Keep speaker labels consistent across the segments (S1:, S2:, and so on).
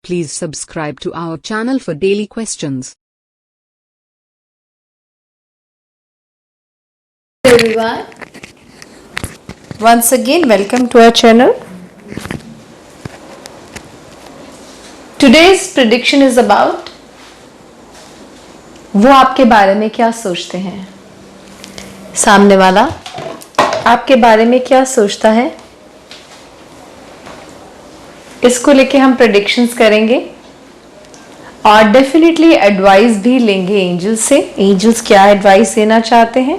S1: Please subscribe to our channel for daily questions.
S2: Everyone, once again welcome to our channel. Today's prediction is about वो आपके बारे में क्या सोचते हैं, सामने वाला आपके बारे में क्या सोचता है, इसको लेके हम प्रेडिक्शंस करेंगे और डेफिनेटली एडवाइस भी लेंगे एंजल्स से। एंजल्स क्या एडवाइस देना चाहते हैं,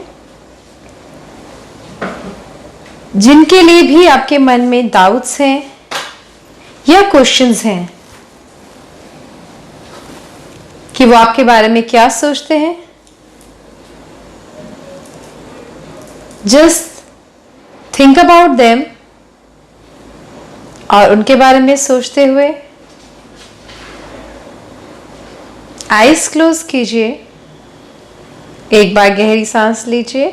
S2: जिनके लिए भी आपके मन में डाउट्स हैं या क्वेश्चंस हैं कि वो आपके बारे में क्या सोचते हैं, जस्ट थिंक अबाउट देम और उनके बारे में सोचते हुए आइज क्लोज कीजिए, एक बार गहरी सांस लीजिए,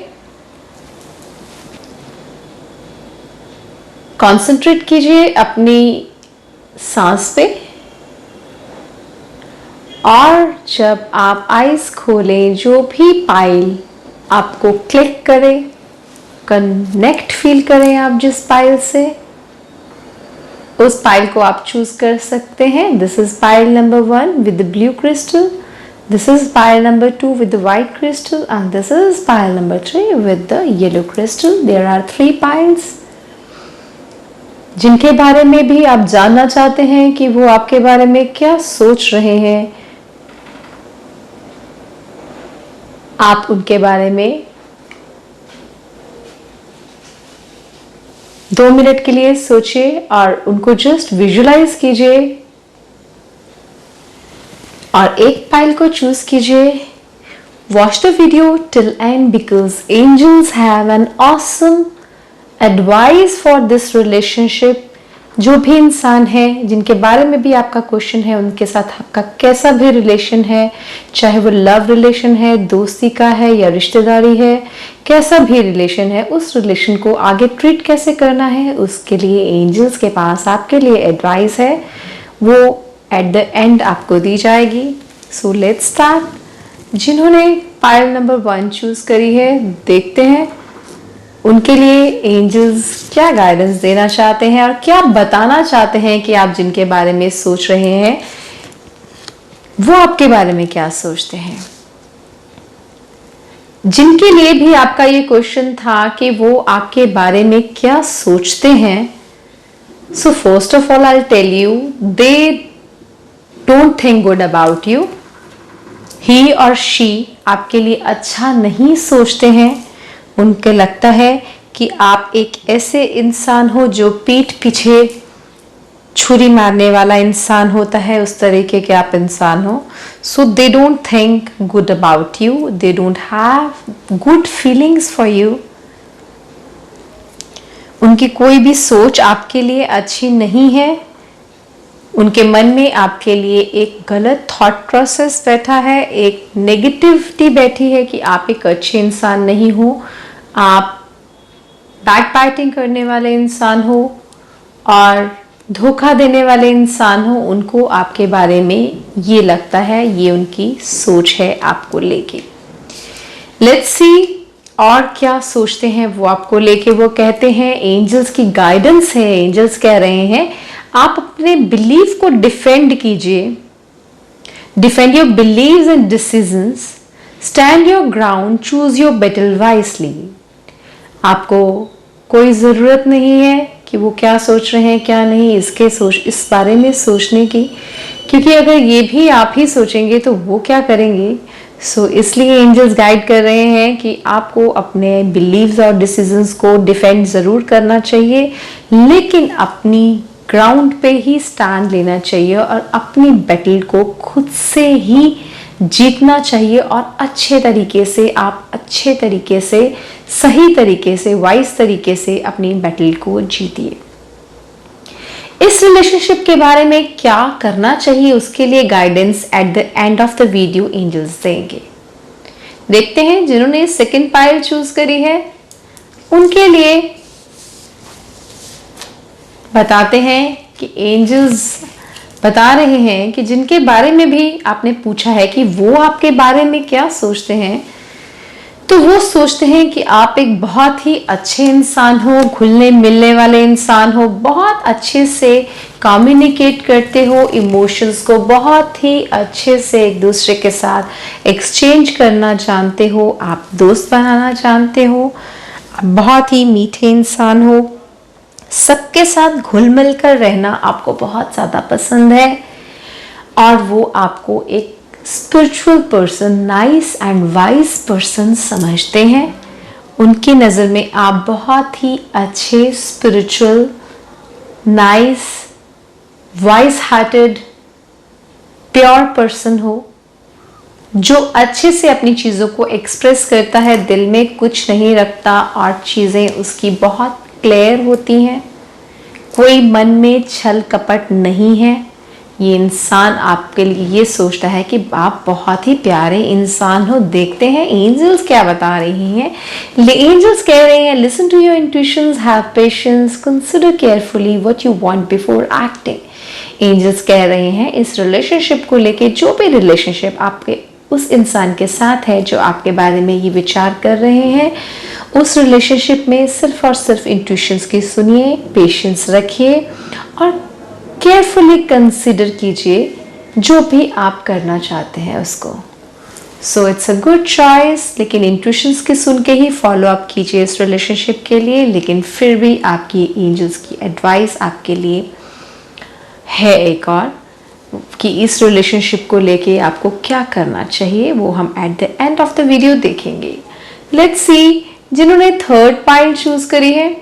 S2: कंसंट्रेट कीजिए अपनी सांस पे और जब आप आइज खोलें जो भी पाइल आपको क्लिक करे, कनेक्ट फील करें आप जिस पाइल से, उस पाइल को आप चूज कर सकते हैं। This is pile number 1 with the blue crystal, this is pile number 2 with the white crystal and this is pile number 3 with the yellow crystal. There are 3 piles जिनके बारे में भी आप जानना चाहते हैं कि वो आपके बारे में क्या सोच रहे हैं। आप उनके बारे में 2 मिनट के लिए सोचिए और उनको जस्ट विजुलाइज कीजिए और एक पाइल को चूज कीजिए। Watch the video till end because angels have an awesome advice for this relationship. जो भी इंसान है जिनके बारे में भी आपका क्वेश्चन है, उनके साथ आपका कैसा भी रिलेशन है, चाहे वो लव रिलेशन है, दोस्ती का है या रिश्तेदारी है, कैसा भी रिलेशन है, उस रिलेशन को आगे ट्रीट कैसे करना है, उसके लिए एंजल्स के पास आपके लिए एडवाइस है, वो एट द एंड आपको दी जाएगी। So let's start. जिन्होंने पाइल नंबर 1 चूज करी है, देखते हैं उनके लिए एंजल्स क्या गाइडेंस देना चाहते हैं और क्या बताना चाहते हैं कि आप जिनके बारे में सोच रहे हैं वो आपके बारे में क्या सोचते हैं। जिनके लिए भी आपका ये क्वेश्चन था कि वो आपके बारे में क्या सोचते हैं, so first of all I tell you they don't think good about you. He और शी आपके लिए अच्छा नहीं सोचते हैं। उनको लगता है कि आप एक ऐसे इंसान हो जो पीठ पीछे छुरी मारने वाला इंसान होता है, उस तरीके के आप इंसान हो। So they don't think good about you, they don't have good feelings for you. उनकी कोई भी सोच आपके लिए अच्छी नहीं है। उनके मन में आपके लिए एक गलत थॉट प्रोसेस बैठा है, एक नेगेटिविटी बैठी है कि आप एक अच्छे इंसान नहीं हो, आप बैक बाइटिंग करने वाले इंसान हो और धोखा देने वाले इंसान हो। उनको आपके बारे में ये लगता है, ये उनकी सोच है आपको लेके। लेट्स सी और क्या सोचते हैं वो आपको लेके। वो कहते हैं, एंजल्स की गाइडेंस है, एंजल्स कह रहे हैं आप अपने बिलीफ को डिफेंड कीजिए, defend your believes and decisions, stand your ground, choose your battle wisely. आपको कोई ज़रूरत नहीं है कि वो क्या सोच रहे हैं क्या नहीं, इस बारे में सोचने की, क्योंकि अगर ये भी आप ही सोचेंगे तो वो क्या करेंगे। सो इसलिए एंजल्स गाइड कर रहे हैं कि आपको अपने बिलीव्स और डिसीजंस को डिफेंड ज़रूर करना चाहिए, लेकिन अपनी ग्राउंड पे ही स्टैंड लेना चाहिए और अपनी बैटल को खुद से ही जीतना चाहिए और अच्छे तरीके से, आप अच्छे तरीके से, सही तरीके से, वाइज तरीके से अपनी बैटल को जीतिए। इस रिलेशनशिप के बारे में क्या करना चाहिए, उसके लिए guidance at the end of the video angels देंगे। देखते हैं जिन्होंने सेकंड पाइल चूज करी है उनके लिए बताते हैं कि एंजल्स बता रहे हैं कि जिनके बारे में भी आपने पूछा है कि वो आपके बारे में क्या सोचते हैं, तो वो सोचते हैं कि आप एक बहुत ही अच्छे इंसान हो, घुलने मिलने वाले इंसान हो, बहुत अच्छे से कम्युनिकेट करते हो, इमोशंस को बहुत ही अच्छे से एक दूसरे के साथ एक्सचेंज करना जानते हो, आप दोस्त बनाना जानते हो, बहुत ही मीठे इंसान हो, सबके साथ घुल मिल कर रहना आपको बहुत ज़्यादा पसंद है, और वो आपको एक spiritual person, nice and wise person समझते हैं। उनकी नज़र में आप बहुत ही अच्छे, spiritual, nice, wise hearted, pure person हो, जो अच्छे से अपनी चीज़ों को एक्सप्रेस करता है, दिल में कुछ नहीं रखता और चीज़ें उसकी बहुत क्लियर होती हैं, कोई मन में छल कपट नहीं है। ये इंसान आपके लिए ये सोचता है कि आप बहुत ही प्यारे इंसान हो। देखते हैं एंजल्स क्या बता रही हैं। एंजल्स कह रहे हैं, listen to your intuitions, have patience, consider carefully what you want before acting. Angels कह रहे हैं इस रिलेशनशिप को लेके, जो भी रिलेशनशिप आपके उस इंसान के साथ है जो आपके बारे में ये विचार कर रहे हैं, उस रिलेशनशिप में सिर्फ और सिर्फ इंट्यूशंस की सुनिए, पेशेंस रखिए और केयरफुली कंसिडर कीजिए जो भी आप करना चाहते हैं उसको। So it's a good choice, लेकिन इंट्यूशंस की सुन के ही फॉलो अप कीजिए इस रिलेशनशिप के लिए। लेकिन फिर भी आपकी एंजल्स की एडवाइस आपके लिए है एक और, कि इस रिलेशनशिप को लेके आपको क्या करना चाहिए, वो हम eight the end of the video देखेंगे। लेट्स सी, जिन्होंने थर्ड पाइल चूज करी है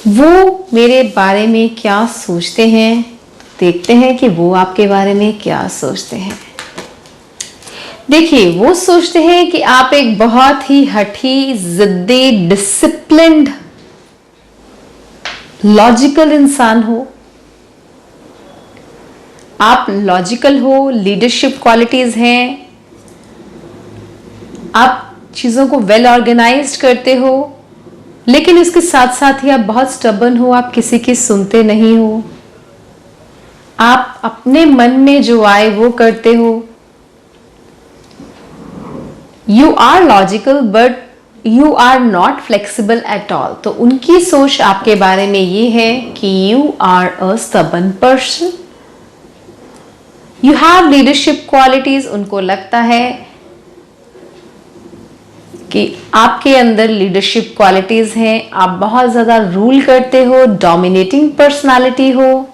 S2: वो मेरे बारे में क्या सोचते हैं। देखते हैं कि वो आपके बारे में क्या सोचते हैं। देखिए, वो सोचते हैं कि आप एक बहुत ही हठी, जिद्दी, डिसिप्लिन्ड, लॉजिकल इंसान हो। आप लॉजिकल हो, लीडरशिप क्वालिटीज हैं, आप चीजों को वेल ऑर्गेनाइज्ड करते हो, लेकिन इसके साथ साथ ही आप बहुत स्टबर्न हो, आप किसी की सुनते नहीं हो, आप अपने मन में जो आए वो करते हो। You are logical but you are not flexible at all. तो उनकी सोच आपके बारे में ये है कि you are a stubborn person, you have leadership qualities. उनको लगता है कि आपके अंदर लीडरशिप क्वालिटीज हैं, आप बहुत ज्यादा रूल करते हो, डोमिनेटिंग पर्सनालिटी हो,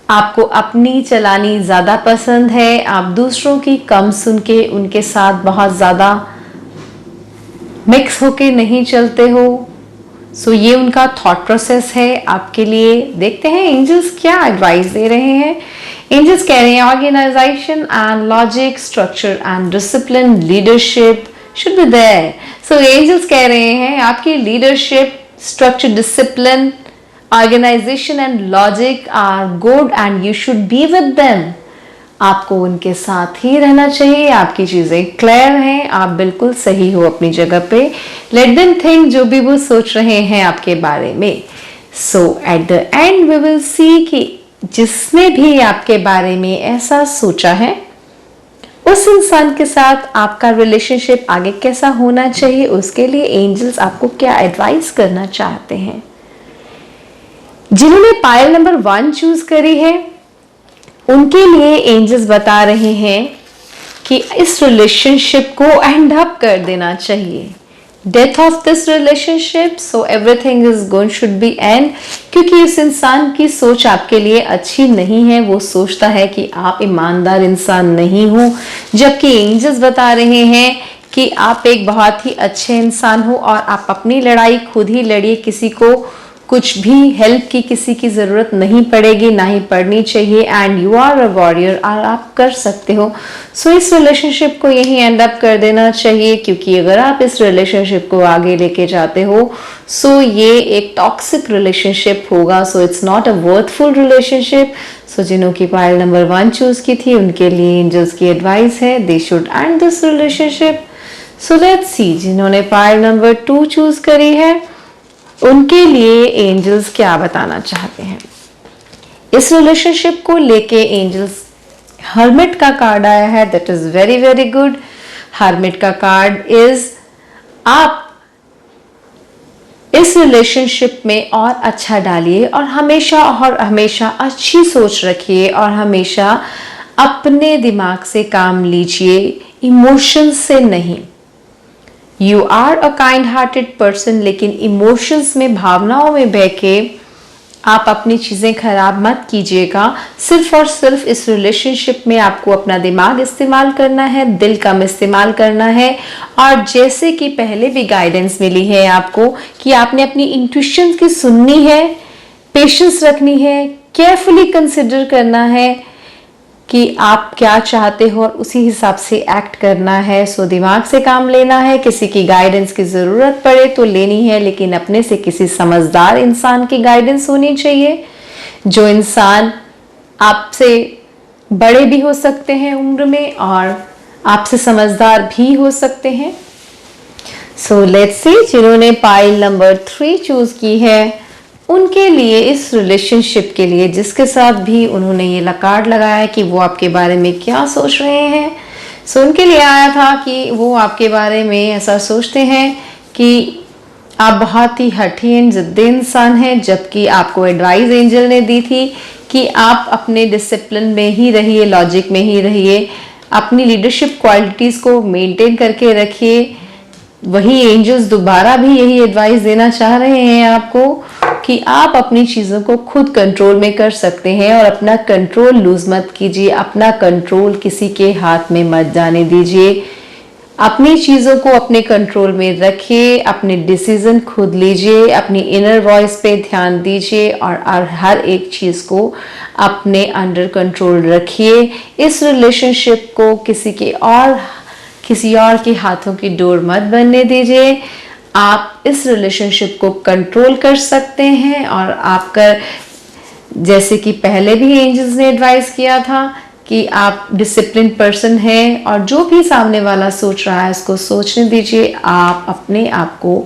S2: आपको अपनी चलानी ज्यादा पसंद है, आप दूसरों की कम सुन के उनके साथ बहुत ज्यादा मिक्स होके नहीं चलते हो। सो ये उनका थॉट प्रोसेस है आपके लिए। देखते हैं एंजल्स क्या एडवाइस दे रहे हैं। एंजल्स कह रहे हैं organisation and logic, structure and discipline, leadership should be there. So angels कह रहे हैं आपकी leadership, structure, discipline, organization and logic are good and you should be with them. आपको उनके साथ ही रहना चाहिए, आपकी चीजें क्लियर हैं, आप बिल्कुल सही हो अपनी जगह पे। Let them think जो भी वो सोच रहे हैं आपके बारे में। So at the end we will see कि जिसने भी आपके बारे में ऐसा सोचा है, उस इंसान के साथ आपका रिलेशनशिप आगे कैसा होना चाहिए, उसके लिए एंजल्स आपको क्या एडवाइस करना चाहते हैं। जिन्होंने पायल नंबर 1 चूज करी है, उनके लिए एंजल्स बता रहे हैं कि इस रिलेशनशिप को एंड अप कर देना चाहिए। Death of this relationship, so everything is going should be and, क्योंकि इस इंसान की सोच आपके लिए अच्छी नहीं है। वो सोचता है कि आप ईमानदार इंसान नहीं हो, जबकि एंजल्स बता रहे हैं कि आप एक बहुत ही अच्छे इंसान हो और आप अपनी लड़ाई खुद ही लड़िए, किसी को कुछ भी हेल्प की किसी की जरूरत नहीं पड़ेगी, ना ही पड़नी चाहिए। And you are a warrior, और आप कर सकते हो। सो इस रिलेशनशिप को यही एंड अप कर देना चाहिए, क्योंकि अगर आप इस रिलेशनशिप को आगे लेके जाते हो सो ये एक टॉक्सिक रिलेशनशिप होगा। So it's not a worthful relationship. So जिन्हों की पायल नंबर 1 चूज की थी, उनके लिए एंजल्स की एडवाइस है they should and this relationship. So let's see, जिन्होंने पायल नंबर 2 चूज करी है, उनके लिए एंजल्स क्या बताना चाहते हैं। इस रिलेशनशिप को लेके एंजल्स हर्मिट का कार्ड आया है, that is very very good. Hermit का कार्ड इज आप इस रिलेशनशिप में और अच्छा डालिए और हमेशा अच्छी सोच रखिए और हमेशा अपने दिमाग से काम लीजिए, इमोशंस से नहीं। You are a kind hearted person, लेकिन इमोशंस में, भावनाओं में बह के आप अपनी चीजें खराब मत कीजिएगा। सिर्फ और सिर्फ इस रिलेशनशिप में आपको अपना दिमाग इस्तेमाल करना है, दिल कम इस्तेमाल करना है। और जैसे कि पहले भी गाइडेंस मिली है आपको कि आपने अपनी इंट्यूशन की सुननी है, पेशेंस रखनी है, केयरफुली कंसिडर करना है कि आप क्या चाहते हो और उसी हिसाब से एक्ट करना है। सो दिमाग से काम लेना है। किसी की गाइडेंस की जरूरत पड़े तो लेनी है, लेकिन अपने से किसी समझदार इंसान की गाइडेंस होनी चाहिए, जो इंसान आपसे बड़े भी हो सकते हैं उम्र में और आपसे समझदार भी हो सकते हैं। सो लेट्स सी, जिन्होंने पाइल नंबर 3 चूज की है उनके लिए, इस रिलेशनशिप के लिए जिसके साथ भी उन्होंने ये कार्ड लगाया है कि वो आपके बारे में क्या सोच रहे हैं। सो उनके लिए आया था कि वो आपके बारे में ऐसा सोचते हैं कि आप बहुत ही हठी एंड जिद्दी इंसान हैं, जबकि आपको एडवाइस एंजल ने दी थी कि आप अपने डिसिप्लिन में ही रहिए, लॉजिक में ही रहिए, अपनी लीडरशिप क्वालिटीज को मेंटेन करके रखिए। वही एंजल्स दोबारा भी यही एडवाइस देना चाह रहे हैं आपको कि आप अपनी चीजों को खुद कंट्रोल में कर सकते हैं और अपना कंट्रोल लूज मत कीजिए, अपना कंट्रोल किसी के हाथ में मत जाने दीजिए। अपनी चीजों को अपने कंट्रोल में रखिए, अपने डिसीजन खुद लीजिए, अपनी इनर वॉइस पे ध्यान दीजिए और हर एक चीज को अपने अंडर कंट्रोल रखिए। इस रिलेशनशिप को किसी और के हाथों की डोर मत बनने दीजिए। आप इस रिलेशनशिप को कंट्रोल कर सकते हैं और आपका, जैसे कि पहले भी एंजल्स ने एडवाइस किया था कि आप डिसिप्लिन पर्सन हैं और जो भी सामने वाला सोच रहा है उसको सोचने दीजिए। आप अपने आप को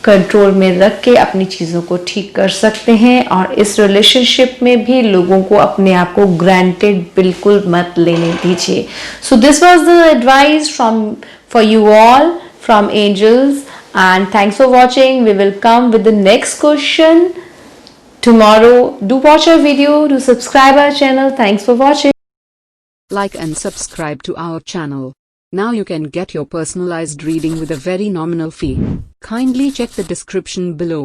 S2: कंट्रोल में रख के अपनी चीज़ों को ठीक कर सकते हैं और इस रिलेशनशिप में भी लोगों को अपने आप को ग्रांटेड बिल्कुल मत लेने दीजिए। So this was the advice for you all from angels and thanks for watching. We will come with the next question tomorrow. Do watch our video, do subscribe our channel. Thanks for watching.
S1: Like and subscribe to our channel. Now you can get your personalized reading with a very nominal fee. Kindly check the description below.